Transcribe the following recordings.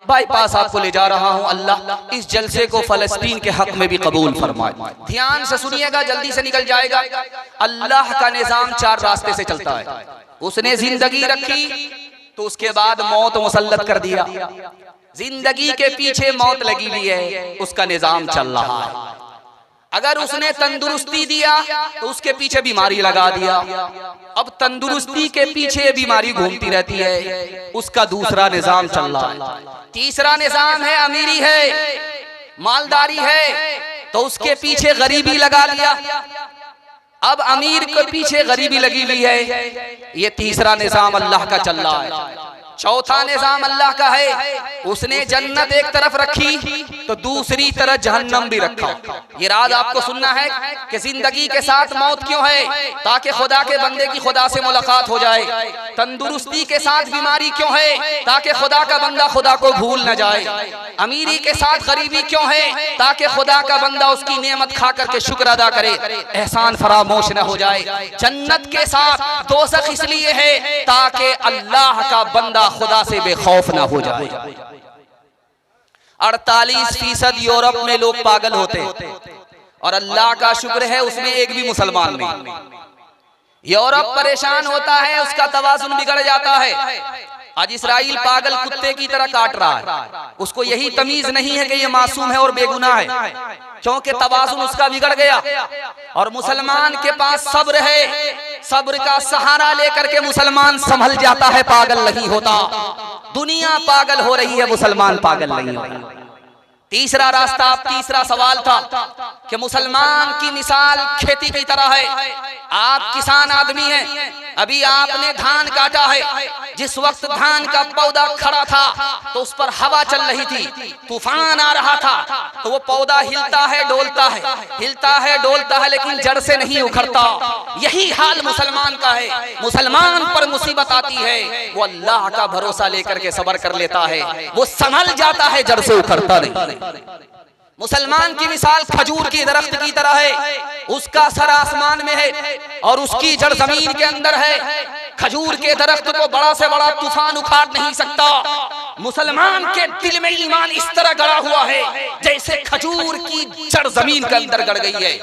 Bypass आपको ले जा रहा हूं। अल्लाह इस जलसे को फलस्तीन के हक में भी कबूल फरमाए। ध्यान से सुनिएगा, जल्दी से निकल जाएगा। अल्लाह का निजाम 4 रास्ते से चलता है। उसने जिंदगी रखी तो उसके बाद मौत मुसल्लत कर दिया। जिंदगी के पीछे मौत लगी हुई है, उसका निजाम चल रहा है। अगर उसने तंदुरुस्ती दिया तो उसके पीछे बीमारी लगा दिया। अब तंदुरुस्ती के पीछे बीमारी घूमती रहती है, उसका दूसरा निजाम चल रहा है। तीसरा निजाम है अमीरी है, मालदारी है, तो उसके पीछे गरीबी लगा दिया। अब अमीर के पीछे गरीबी लगी हुई है। ये तीसरा निजाम अल्लाह का चल रहा है। चौथा निजाम अल्लाह का है, उसने जन्नत एक तरफ रखी तो दूसरी तरफ जहन्नम भी रखा। ये राज आपको सुनना है कि जिंदगी के साथ मौत क्यों है, ताकि खुदा के बंदे की खुदा से मुलाकात हो जाए। तंदुरुस्ती के साथ बीमारी क्यों है, ताकि खुदा का बंदा खुदा को भूल न जाए। अमीरी के साथ गरीबी क्यों है, ताकि खुदा का बंदा उसकी नेमत खा करके शुक्र अदा करे, एहसान फरामोश न हो जाए। जन्नत के साथ दोज़ख इसलिए है ताकि अल्लाह का बंदा खुदा से बेखौफ ना हो जाए। 48% यूरोप में लोग पागल होते हैं और अल्लाह का शुक्र है उसमें एक भी मुसलमान नहीं। यूरोप परेशान होता है, उसका तवाज़ुन बिगड़ जाता है। आज इसराइल पागल कुत्ते की तरह काट रहा है। उसको यही तमीज नहीं है कि ये मासूम है और बेगुनाह है, क्योंकि तवाज़ुन उसका बिगड़ गया। और मुसलमान के पास सब्र है, सब्र का सहारा लेकर के मुसलमान संभल जाता है, पागल नहीं होता। दुनिया पागल हो रही है, मुसलमान पागल नहीं हो रहा। तीसरा रास्ता, तीसरा सवाल था कि मुसलमान की मिसाल खेती की तरह है। आप किसान आदमी हैं, अभी आपने धान काटा है। जिस वक्त धान का पौधा खड़ा था तो उस पर हवा चल रही थी, तूफान आ रहा था, तो वो पौधा हिलता है डोलता है, हिलता है डोलता है, लेकिन जड़ से नहीं उखड़ता। यही हाल मुसलमान का है। मुसलमान पर मुसीबत आती है, वो अल्लाह का भरोसा लेकर के सब्र कर लेता है, वो संभल जाता है, जड़ से उखड़ता नहीं। मुसलमान की मिसाल खजूर की दरख्त की तरह है। उसका सर आसमान में है और उसकी जड़ जमीन के अंदर है। खजूर के दरख्त को बड़ा से बड़ा तूफान उखाड़ नहीं सकता। मुसलमान के दिल में ईमान इस तरह गड़ा हुआ है जैसे खजूर की जड़ जमीन के अंदर गड़ गई है,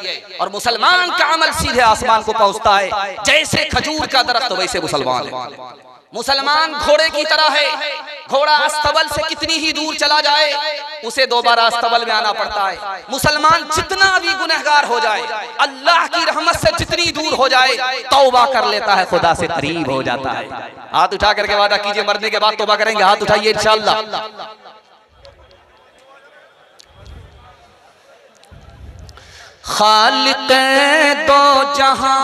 और मुसलमान का अमल सीधे आसमान को पहुंचता है। जैसे खजूर का दरख्त वैसे मुसलमान है। मुसलमान घोड़े की तरह है। घोड़ा अस्तबल से कितनी ही दूर चला जाए उसे दोबारा अस्तबल में आना पड़ता है। मुसलमान जितना भी गुनहगार हो जाए, अल्लाह की रहमत से जितनी दूर हो जाए, तौबा कर लेता है, खुदा से करीब हो जाता है। हाथ उठा करके वादा कीजिए, मरने के बाद तौबा करेंगे। हाथ उठाइए इंशाअल्लाह। खालिक़े दो जहां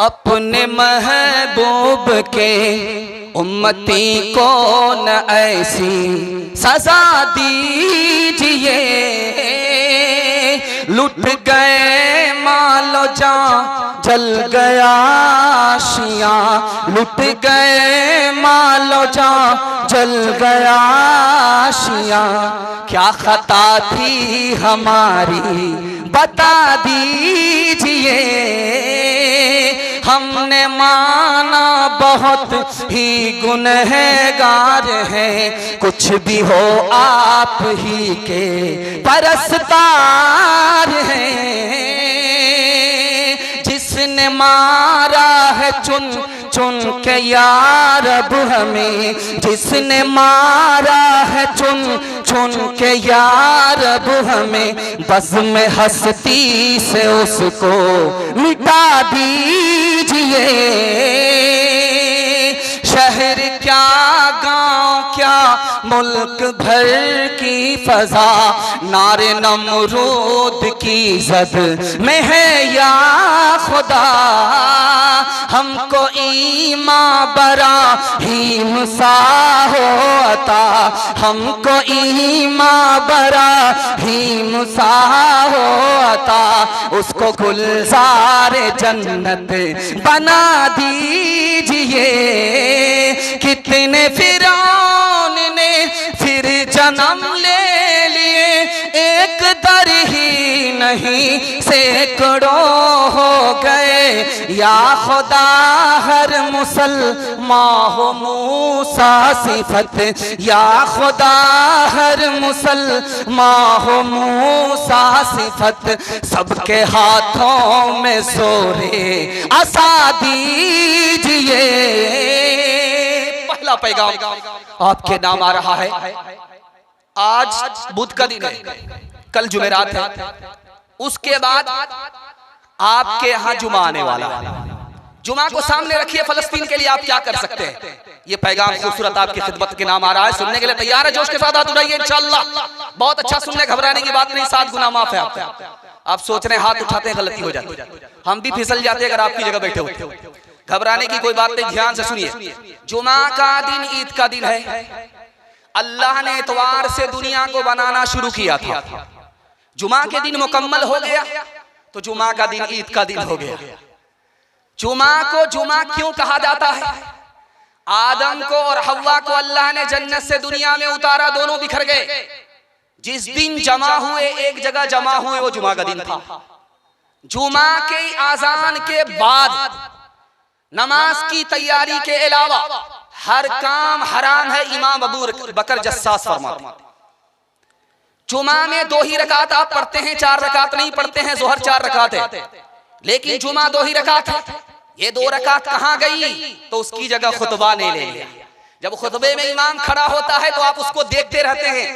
अपने महबूब के उम्मती को न ऐसी सजा दीजिए। लुट गए मालो जान जल गया आशियां, लुट गए मालो जान जल गया आशियां। क्या खता थी हमारी बता दीजिए। हमने माना बहुत ही गुनहगार हैं, कुछ भी हो आप ही के परस्तार हैं। जिसने मारा है चुन चुन के या रब हमें, जिसने मारा है चुन चुन के या रब हमें, बज़्म में हस्ती से उसको मिटा दीजिए। शहर क्या गांव क्या मुल्क भर की फजा नारे नमरूद की जद में है या खुदा। हमको ईमान बराहीम सा हो अता, हमको ईमान बराहीम सा हो अता। उसको गुलजार जन्नत बना दीजिए। कितने फिरौन ने फिर जन्म ले लिए, एक दर ही न नहीं सैकड़ों हो गए। या खुदा हर मुसलमान हो मूसा सिफत, या खुदा हर मुसलमान हो मूसा सिफत, सबके हाथों में सोरे असा दीजिए। पहला पैगाम आपके नाम आ रहा है। आज बुध का दिन है, कल जुमेरात है, उसके बाद आपके यहाँ जुमा आने वाला है। जुमा को सामने रखिए, फलस्तीन के लिए आप क्या कर सकते हैं। ये पैगाम खूबसूरत आपकी खिदमत के नाम आ रहा है। सुनने के लिए तैयार है? जोश के साथ हाथ उठाइए इंशाअल्लाह। बहुत अच्छा सुनने, घबराने की बात नहीं, 7 गुना माफ है आपका। आप सोच रहे हैं हाथ उठाते हैं गलती हो जाती है, हम भी फिसल जाते हैं अगर आपकी जगह बैठे होते। घबराने की कोई बात नहीं, ध्यान से सुनिए। जुमा का दिन ईद का दिन है। अल्लाह ने इतवार से दुनिया को बनाना शुरू किया था। जुमा के दिन मुकम्मल हो गया तो जुमा का दिन ईद का दिन हो गया। जुमा को जुमा क्यों कहा जाता है? आदम को और हव्वा को अल्लाह ने जन्नत से दुनिया में उतारा, दोनों बिखर गए। जिस दिन जमा हुए, एक जगह जमा हुए, वो जुमा का दिन था। जुमा के आजान के बाद नमाज की तैयारी के अलावा हर काम हराम है। इमाम अबू बकर जस्सास फरमाते जुमा में 2 ही रकात आप पढ़ते हैं, 4 रकात नहीं पढ़ते हैं। जोहर 4 रकात है, लेकिन जुमा 2 ही रकात है। ये 2 रकात कहां गई? तो उसकी जगह खुतबा ने ले लिया। जब खुतबे में इमाम खड़ा होता है तो आप उसको देखते रहते हैं।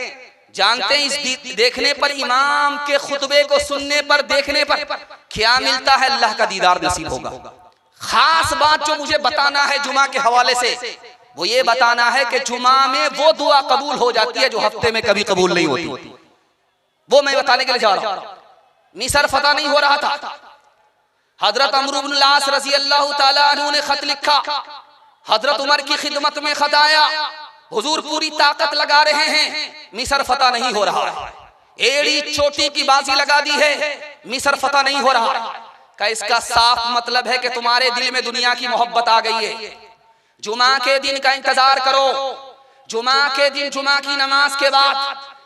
जानते हैं इस देखने पर, इमाम के खुतबे को सुनने पर, देखने पर क्या मिलता है? अल्लाह का दीदार नसीब होगा। खास बात जो मुझे बताना है जुमा के हवाले से, वो ये बताना है कि जुमा में वो दुआ कबूल हो जाती है जो हफ्ते में कभी कबूल नहीं होती। वो मैं बताने के लिए जा रहा हूं। मिस्र फतह नहीं हो रहा था। हजरत अमर इब्न आस रज़ी अल्लाह ताला अन्हु ने खत लिखा। हजरत उमर की खिदमत में खत आया, हुजूर पूरी ताकत लगा रहे हैं, मिस्र फतह नहीं हो रहा है। एड़ी चोटी की बाजी लगा दी है, मिस्र फतह नहीं हो रहा है। का इसका साफ मतलब है कि तुम्हारे दिल में दुनिया की मोहब्बत आ गई है। जुमा के दिन का इंतजार करो। जुमा के दिन जुमा की नमाज के बाद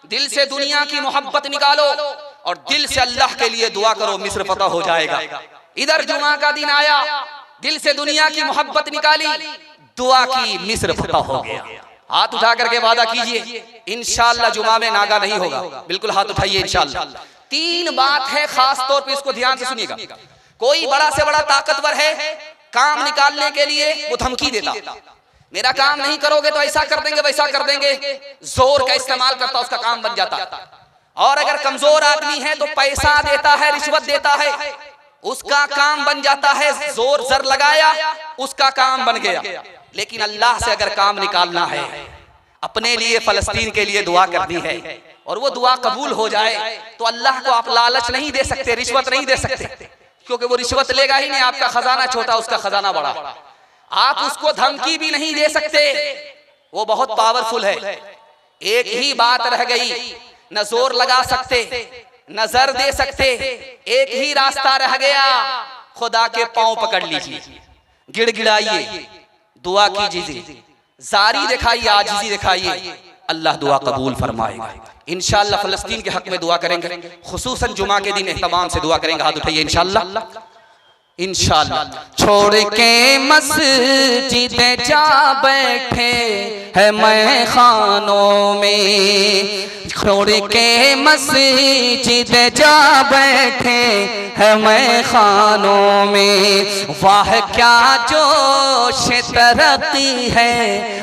दिल से दुनिया की मोहब्बत निकालो और दिल से अल्लाह के लिए दुआ करो, मिस्र फतह हो जाएगा। इधर जुमा का दिन आया, दिल से दुनिया की मोहब्बत निकाली, दुआ की, मिस्र फतह हो गया। हाथ उठा करके वादा कीजिए इंशाअल्लाह जुमा में नागा नहीं होगा। बिल्कुल हाथ उठाइए इंशाअल्लाह। 3 बात है खास तौर पे, इसको ध्यान से सुनिएगा। कोई बड़ा से बड़ा ताकतवर है, काम निकालने के लिए वो धमकी देता, मेरा काम नहीं करोगे तो ऐसा कर देंगे, वैसा कर देंगे। जोर का इस्तेमाल करता, उसका काम बन जाता। और अगर कमजोर आदमी है तो पैसा देता है, रिश्वत देता है, उसका काम बन जाता है। जोर जर लगाया, उसका काम बन गया। लेकिन अल्लाह से अगर काम निकालना है, अपने लिए, फलस्तीन के लिए दुआ करनी है और वो दुआ कबूल हो जाए, तो अल्लाह को आप लालच नहीं दे सकते, रिश्वत नहीं दे सकते, क्योंकि वो रिश्वत लेगा ही नहीं। आपका खजाना छोटा, उसका खजाना बड़ा। आप उसको धमकी भी नहीं दे सकते, वो बहुत पावरफुल है। एक ही बात रह गई, न जोर लगा सकते, न जर दे सकते। एक ही रास्ता रह गया, खुदा के पांव पकड़ लीजिए, गिड़गिड़ाइए, दुआ कीजिए, जारी दिखाइए, आजिज़ी दिखाइए, अल्लाह दुआ कबूल फरमाएगा। इंशाअल्लाह फलस्तीन के हक में दुआ करेंगे, खुसूसन जुमा के दिन एहतमाम से दुआ करेंगे। हाथ उठाइए इंशाअल्लाह। इंशाअल्लाह छोड़ के मस्जिद जा बैठे है मैं खानों में, छोड़ के मस्जिद जा बैठे है मैं खानों में। वाह क्या जोश तरक्की है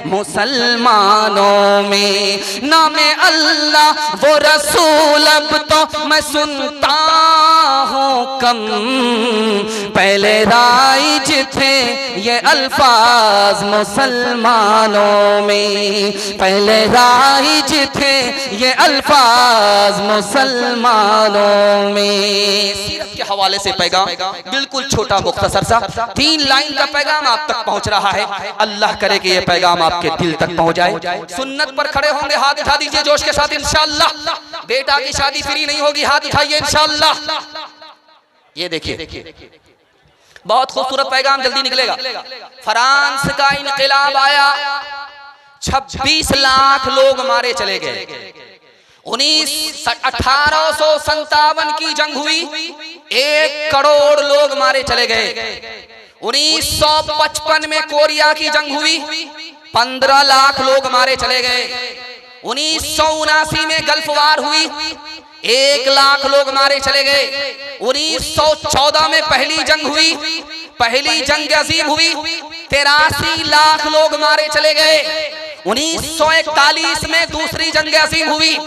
मुसलमानों में, नामे अल्लाह वो रसूल अब तो मैं सुनता हूँ कम। पहले राइज थे ये अल्फाज मुसलमानों में, पहले राइज थे ये अल्फाज मुसलमानों में। सीरत के हवाले से पैगाम बिल्कुल छोटा मुख्तसर सा 3 लाइन का पैगाम आप तक पहुंच रहा है। अल्लाह करे कि ये पैगाम आपके दिल तक पहुंच जाए। सुन्नत पर खड़े होंगे, हाथ उठा दीजिए जोश के साथ इंशाअल्लाह। बेटा की शादी फ्री नहीं होगी, हाथ उठाइए इंशाअल्लाह। ये देखिए बहुत खूबसूरत पैगाम जल्दी निकलेगा। फ्रांस का इनकलाब आया, 26 लाख लोग मारे चले गए। 1857 की जंग हुई, 1 करोड़ लोग मारे चले गए। 1955 में कोरिया की जंग हुई, 15 लाख लोग मारे चले गए। 1979 में गल्फ वार हुई, 1 लाख लोग मारे चले गए। 1914 में पहली जंग हुई, पहली जंग अजीम हुई, 83 लाख लोग मारे चले गए। 1941 में दूसरी जंग अजीम हुई,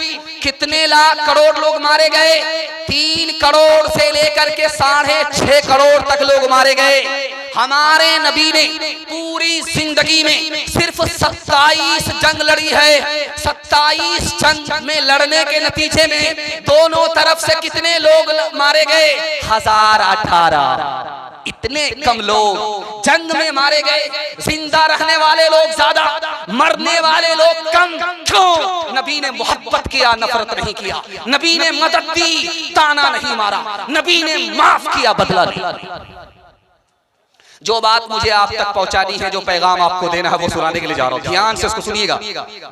कितने लाख करोड़ लोग मारे गए? 3 करोड़ से लेकर के 6.5 करोड़ तक लोग मारे गए। हमारे नबी ने पूरी जिंदगी में सिर्फ 27 जंग लड़ी है। 27 जंग में लड़ने के नतीजे में दोनों तरफ से कितने लोग मारे गए? 1018। इतने कम लोग जंग में मारे गए। जिंदा रहने वाले लोग ज्यादा, मरने वाले लोग कम। क्यों? नबी ने मोहब्बत किया, नफरत नहीं किया। नबी ने मदद दी, ताना नहीं मारा। नबी ने माफ किया, बदला नहीं। जो बात मुझे आप तक पहुंचानी है, जो पैगाम आपको देना है, वो सुनाने के लिए जा रहा हूँ। ध्यान से उसको सुनिएगा।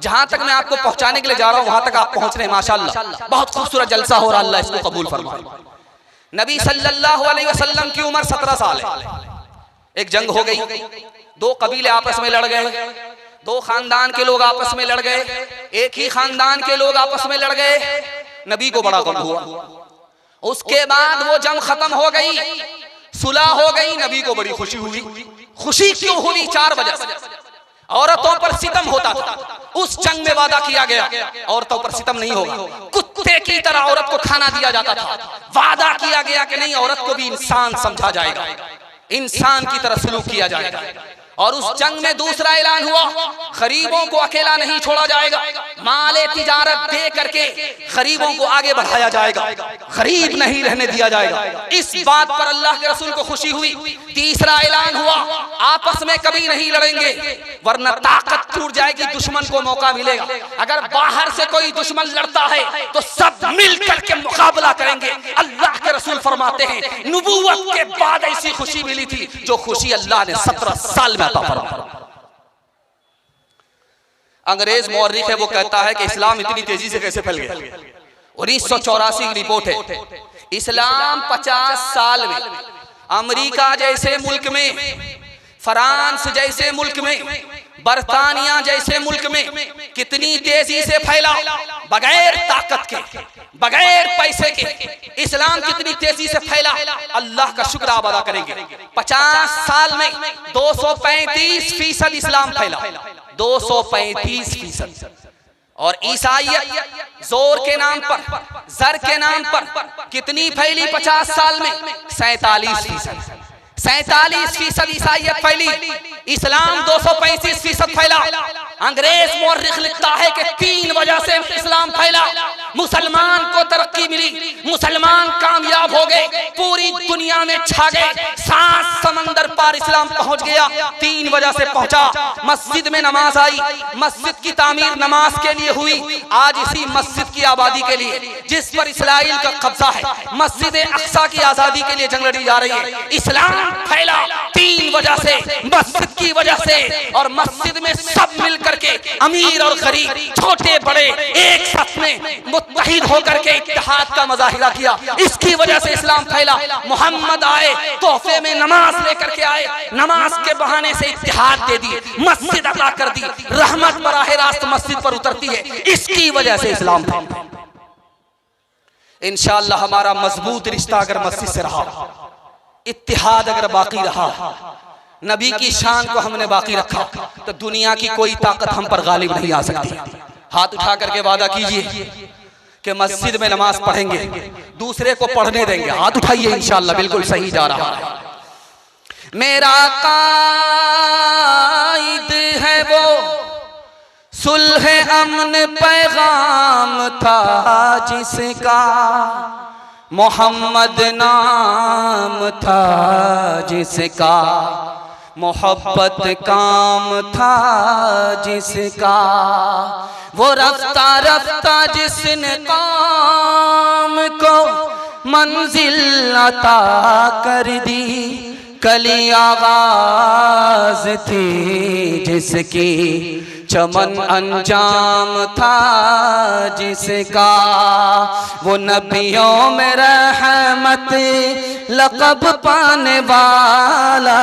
जहां तक मैं आपको पहुंचाने के लिए जा रहा हूँ, वहां तक आप पहुंच रहे हैं। माशाअल्लाह, बहुत खूबसूरत जलसा हो रहा है। अल्लाह इसको कबूल फरमाए। नबी सल्लल्लाहु अलैहि वसल्लम की उम्र 17 साल है। एक जंग हो गई, 2 कबीले आपस में लड़ गए, 2 खानदान के लोग आपस में लड़ गए, एक ही खानदान के लोग आपस में लड़ गए। नबी को बड़ा गम हुआ। उसके बाद वो जंग खत्म हो गई, सुलह हो गई। नबी को बड़ी खुशी हुई। खुशी क्यों हुई? 4 वजह से। औरतों पर सितम होता था। उस जंग में वादा किया गया, औरतों पर सितम नहीं होगा। कुत्ते की तरह औरत को खाना दिया जाता था। वादा किया गया कि नहीं, औरत को भी इंसान समझा जाएगा, इंसान की तरह सलूक किया जाएगा। और उस जंग में दूसरा ऐलान हुआ, गरीबों को अकेला नहीं छोड़ा जाएगा। माले तिजारत दे करके गरीबों को आगे बढ़ाया जाएगा, गरीब नहीं रहने दिया जाएगा। इस बात पर अल्लाह के रसूल को खुशी हुई। तीसरा ऐलान हुआ, आपस में कभी नहीं लड़ेंगे, वरना ताकत टूट जाएगी, दुश्मन को मौका मिलेगा। अगर बाहर से कोई दुश्मन लड़ता है तो सब मिल करके मुकाबला करेंगे। अल्लाह के रसूल फरमाते हैं, नबूवत के बाद ऐसी खुशी मिली थी जो खुशी अल्लाह ने 17 साल में अता फरमाया। अंग्रेज मौर्रिख है, वो कहता है कि इस्लाम इतनी तेजी से कैसे फैल गया। 1984 की रिपोर्ट है, इस्लाम 50 साल में अमेरिका जैसे मुल्क में, फ्रांस जैसे मुल्क में, बरतानिया जैसे मुल्क में कितनी तेजी से फैला। बगैर ताकत के, बगैर पैसे के इस्लाम कितनी तेजी से फैला, अल्लाह का शुक्र आप अदा करेंगे। 50 साल में 235% इस्लाम फैला, 235%। और ईसाईयत जोर के नाम पर, जर के नाम पर कितनी फैली 50 साल में? 47%। 47% ईसाईयत फैली, इस्लाम 235% फैला। अंग्रेज मौर्रिख लिखता है कि 3 वजह से इस्लाम फैला। मुसलमान को तरक्की मिली, मुसलमान कामयाब हो गए, पूरी दुनिया में छा गए, 7 समंदर पार इस्लाम पहुंच गया। 3 वजह से पहुंचा। मस्जिद में नमाज आई, मस्जिद की तामीर नमाज के लिए हुई। आज इसी मस्जिद की आबादी के लिए, जिस पर इस्राइल का कब्जा है, मस्जिद अक्सा की आजादी के लिए जंग लड़ी जा रही है। इस्लाम फैला 3 वजह से, मस्जिद की वजह से। और मस्जिद में सब मिल करके, अमीर और गरीब, छोटे बड़े, एक साथ में मुत्तहिद होकर के इत्तेहाद का मुजाहिरा किया। इसकी वजह से इस्लाम फैला। मोहम्मद आए, तोहफे में नमाज लेकर के आए, नमाज के बहाने से इत्तेहाद दे दी, मस्जिद अता कर दी, रहमत बराह रास्त मस्जिद पर उतरती है। इसकी वजह से इस्लाम फैला। इंशाअल्लाह हमारा मजबूत रिश्ता अगर मस्जिद से रहा, इत्तेहाद अगर बाकी रहा, नबी की शान को हमने बाकी रखा, तो दुनिया की कोई ताकत हम पर गालिब नहीं आ सकती। हाथ उठा करके वादा कीजिए कि मस्जिद में नमाज पढ़ेंगे, दूसरे को पढ़ने देंगे। हाथ उठाइए, इंशाअल्लाह बिल्कुल सही जा रहा है। मेरा कायद है वो, सुलह अमन पैगाम था जिसका, मोहम्मद नाम था जिसका, मोहब्बत काम था जिसका, वो रफ्ता रफ्ता जिसने काम को मंजिल अता कर दी, कली आवाज थी जिसकी चमन अंजाम था जिसका, वो नबियों में रहमत लक़ब पाने वाला,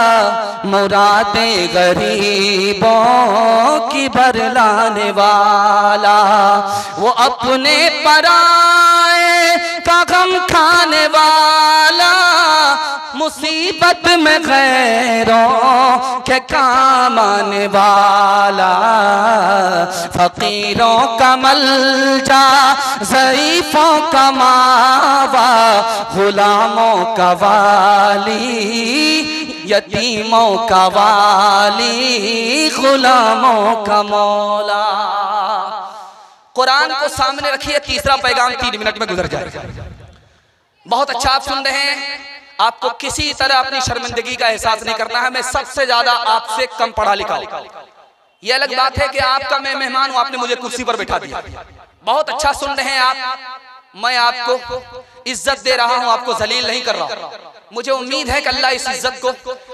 मुरादे गरीबों की बरलाने वाला, वो अपने पराए का गम खाने वाला, मुसीबत में गैरों के काम आने वाला, फकीरों का मलजा ज़ईफ़ों का मावा, गुलामों का वाली यतीमों का वाली, गुलामों का मौला। कुरान को सामने रखिए, तीसरा पैगाम 3 मिनट में गुजर जाएगा। बहुत अच्छा आप सुन रहे हैं। आपको किसी तरह अपनी शर्मिंदगी का एहसास नहीं करना है। मैं सबसे ज्यादा आपसे कम पढ़ा लिखा हूं। ये अलग बात है कि आपका मैं मेहमान हूं, आपने मुझे कुर्सी पर बैठा दिया। बहुत अच्छा सुन रहे हैं आप। मैं आपको इज्जत दे रहा हूं, आपको जलील नहीं कर रहा। मुझे उम्मीद है कि अल्लाह इस इज्जत को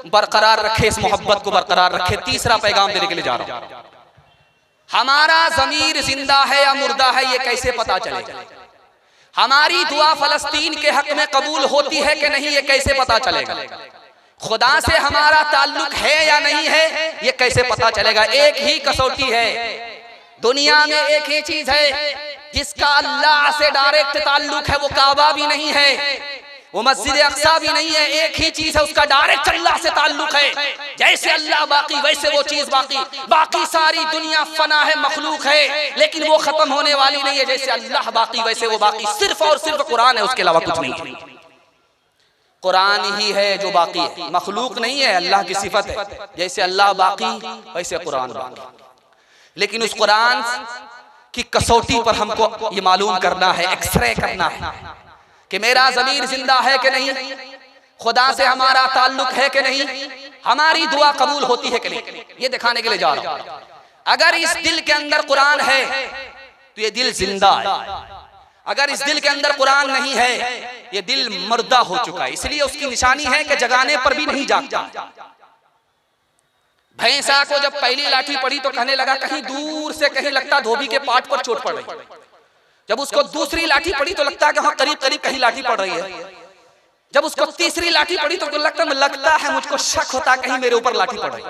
बरकरार रखे, इस मोहब्बत को बरकरार रखे। तीसरा पैगाम देने के लिए जा रहा हूं। हमारा ज़मीर जिंदा है या मुर्दा है, ये कैसे पता चलेगा? हमारी दुआ फलस्तीन के हक में कबूल होती है कि नहीं, ये कैसे पता चलेगा? खुदा से हमारा ताल्लुक है या नहीं है, ये कैसे पता चलेगा? एक ही कसौटी है दुनिया में, एक ही चीज है जिसका अल्लाह से डायरेक्ट ताल्लुक है। वो काबा भी नहीं है, वो मस्जिद अक्सा भी नहीं है। एक ही चीज है, उसका डायरेक्ट अल्लाह से ताल्लुक है। जैसे अल्लाह बाकी वैसे वो चीज बाकी। बाकी सारी दुनिया फना है, मखलूक है, लेकिन वो खत्म होने वाली नहीं है। जैसे अल्लाह बाकी वैसे वो बाकी। सिर्फ और सिर्फ कुरान है, उसके अलावा कुछ नहीं है। कुरान ही है जो बाकी है, मखलूक नहीं है। अल्लाह की सिफत है, जैसे अल्लाह बाकी वैसे कुरान बाकी। लेकिन उस कुरान की कसौटी पर हमको ये मालूम करना है, एक्सरे करना है कि मेरा ज़मीर जिंदा है कि नहीं, खुदा से हमारा ताल्लुक है कि नहीं, हमारी दुआ कबूल होती है कि नहीं, ये दिखाने के लिए जा रहा हूं। अगर इस दिल के अंदर कुरान है तो ये दिल जिंदा है। अगर इस दिल के अंदर कुरान नहीं है, ये दिल मुर्दा हो चुका है। इसलिए उसकी निशानी है कि जगाने पर भी नहीं जागता। भैंसा को जब पहली लाठी पड़ी तो कहने लगा, कहीं दूर से कहीं लगता धोबी के पाट पर चोट पड़ रही। जब उसको दूसरी लाठी पड़ी तो लगता है कि हाँ करीब करीब कहीं लाठी पड़ रही है। जब उसको तीसरी लाठी पड़ी तो लगता है मुझको शक होता कहीं मेरे ऊपर लाठी पड़ रही।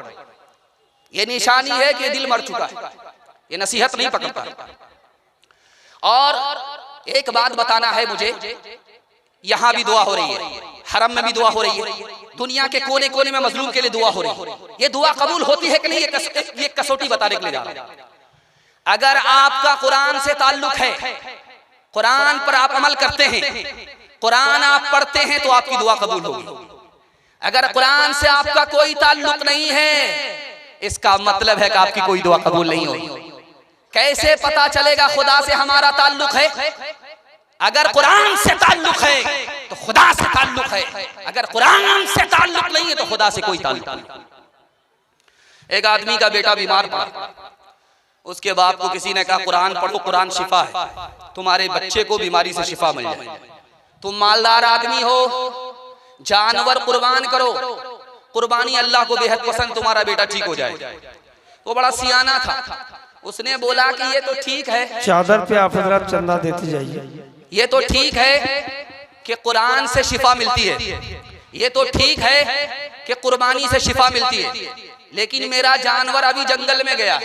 ये निशानी है कि दिल मर चुका है, ये नसीहत नहीं पकड़ता। और एक बात बताना है मुझे, यहां भी दुआ हो रही है, हरम में भी दुआ हो रही है, दुनिया के कोने कोने में मजलूम के लिए दुआ हो रही है। ये दुआ कबूल होती है कि नहीं, ये कसौटी बताने के लिए जा रहा है। अगर आपका कुरान से ताल्लुक है, कुरान पर आप अमल करते हैं, कुरान आप पढ़ते हैं, तो आपकी दुआ कबूल होगी। अगर कुरान से आपका कोई ताल्लुक नहीं है, इसका मतलब है कि आपकी कोई दुआ कबूल नहीं होगी। कैसे पता चलेगा खुदा से हमारा ताल्लुक है? अगर कुरान से ताल्लुक है तो खुदा से ताल्लुक है, अगर कुरान से ताल्लुक नहीं है तो खुदा से कोई ताल्लुक नहीं। एक आदमी का बेटा बीमार पड़ा, उसके बाप को किसी ने कहा कुरान पढ़ो, कुरान शिफा है, तुम्हारे बच्चे को बीमारी से शिफा मिल जाए। तुम मालदार आदमी हो, जानवर कुर्बान करो, कुर्बानी अल्लाह को बेहद पसंद, तुम्हारा बेटा ठीक हो जाए। वो बड़ा सियाना था, उसने बोला कि ये तो ठीक है, चादर पे आप हजरत चंदा देते जाइए। ये तो ठीक है कि कुरान से शिफा मिलती है, ये तो ठीक है कि कुर्बानी से शिफा मिलती है, लेकिन मेरा जानवर अभी जंगल में गया,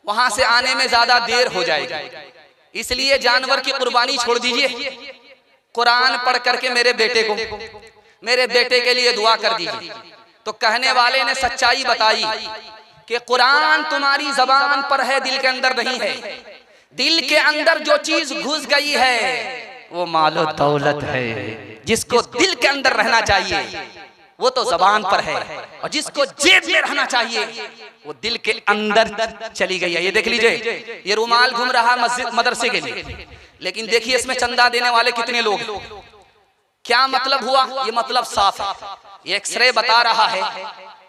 वहां से आने में ज्यादा देर हो जाएगी, इसलिए जानवर की कुर्बानी छोड़ दीजिए, कुरान पढ़ करके मेरे बेटे के लिए दुआ कर दीजिए। तो कहने वाले ने सच्चाई बताई कि कुरान तुम्हारी जबान पर है, दिल के अंदर नहीं है। दिल के अंदर जो चीज घुस गई है वो मालो दौलत है। जिसको दिल के अंदर रहना चाहिए वो तो जबान पर है, और जिसको जेब में रहना चाहिए वो दिल के अंदर चली गई है। ये देख लीजिए, ये रुमाल घूम रहा मस्जिद मदरसे के लिए, लेकिन देखिए इसमें चंदा देने वाले कितने लोग। क्या मतलब हुआ? ये मतलब साफ है, ये एक्सरे बता रहा है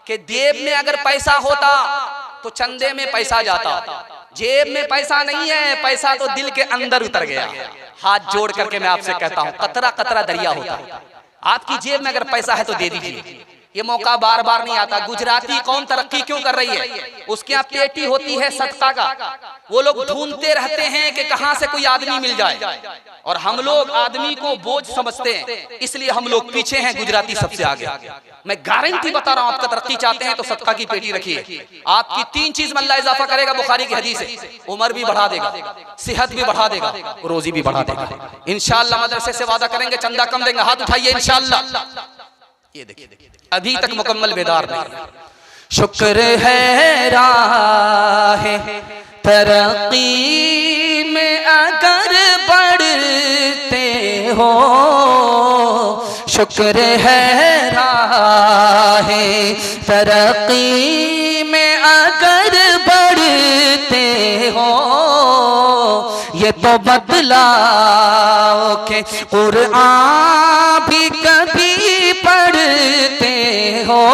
कि जेब में अगर पैसा होता तो चंदे में पैसा जाता, जेब में पैसा नहीं है, पैसा तो दिल के अंदर उतर गया। हाथ जोड़ करके मैं आपसे कहता हूं, कतरा कतरा दरिया होता है। आपकी जेब में अगर पैसा है तो दे दीजिए, ये मौका बार बार नहीं आता। गुजराती कौम तरक्की क्यों कर रही है? उसके यहाँ पेटी होती है सदका का, वो लोग ढूंढते रहते हैं कि कहां से कोई आदमी मिल जाए, और हम लोग आदमी को बोझ समझते हैं, इसलिए हम लोग पीछे हैं, गुजराती सबसे आगे। मैं गारंटी बता रहा हूं, आपका तरक्की चाहते हैं तो सदका की पेटी रखिए। आपकी 3 चीज में अल्लाह इजाफा करेगा, बुखारी की हदीस है। उम्र भी बढ़ा देगा, सेहत भी बढ़ा देगा, रोजी भी बढ़ा देगा। इंशाअल्लाह मदरसे से वादा करेंगे, चंदा कम देंगे, हाथ उठाइए इंशाअल्लाह। ये देखिए अभी तक मुकम्मल बेदार नहीं। शुक्र है राह तरक्की में अगर बढ़ते हो, शुक्र है राह तरक्की में अगर बढ़ते हो, ये तो बदलाओ के कुरान भी कभी पढ़ते हो,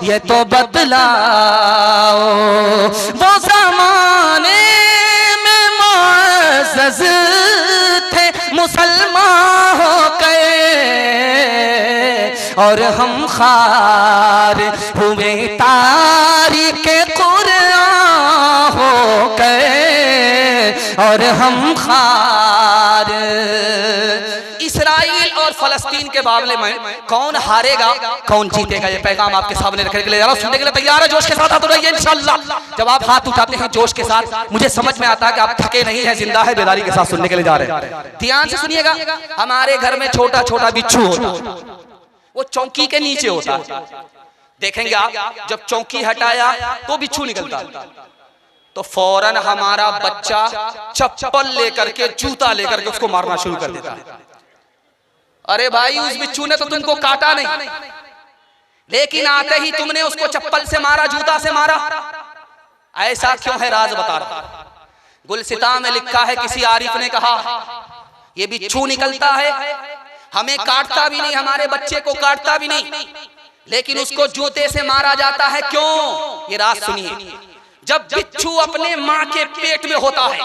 ये तो बदलाओ वो ज़माने में मुअज़्ज़ज़ थे, मुसलमान हो गए और हम खार हुए, तारीख़े कुरान हो गए और हम खार। इसराइल और फलस्तीन के मामले में कौन हारेगा कौन जीतेगा, ये पैगाम आपके सामने रखने के लिए सुनने के लिए तैयार है? जोश के साथ हाथ उठाइए इंशाअल्लाह। जब आप हाथ उठाते हैं जोश के साथ, मुझे समझ में आता है कि आप थके नहीं हैं, जिंदा है, बेदारी के साथ सुनने के लिए जा रहे हैं। ध्यान से सुनिएगा। हमारे घर में छोटा छोटा बिच्छू होता है, वो चौकी के नीचे होता है। देखेंगे आप, जब चौकी हटाया तो बिच्छू निकलता, तो फौरन हमारा बच्चा चप्पल लेकर के, जूता लेकर के उसको मारना शुरू कर देता है। अरे भाई, उस बिच्छू ने तो तुमको काटा नहीं, लेकिन आते ही तुमने उसको चप्पल से मारा, जूता से मारा। ऐसा क्यों है? राज बता रहा। गुलसिता में लिखा है, किसी आरिफ ने कहा, ये बिच्छू निकलता है, हमें काटता भी नहीं, हमारे बच्चे को काटता भी नहीं, लेकिन उसको जूते से मारा जाता है। क्यों? ये राज सुनिए। जब बिच्छू अपने माँ के पेट में होता है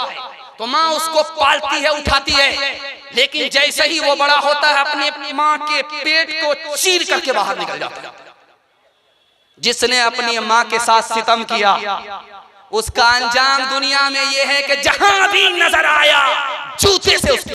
तो माँ उसको पालती है, उठाती है, लेकिन जैसे ही वो बड़ा होता है अपनी माँ के पेट को चीर करके बाहर निकल जाता है। जिसने अपनी माँ के साथ सितम किया, उसका अंजाम दुनिया में ये है कि जहां भी नजर आया जूते से उसकी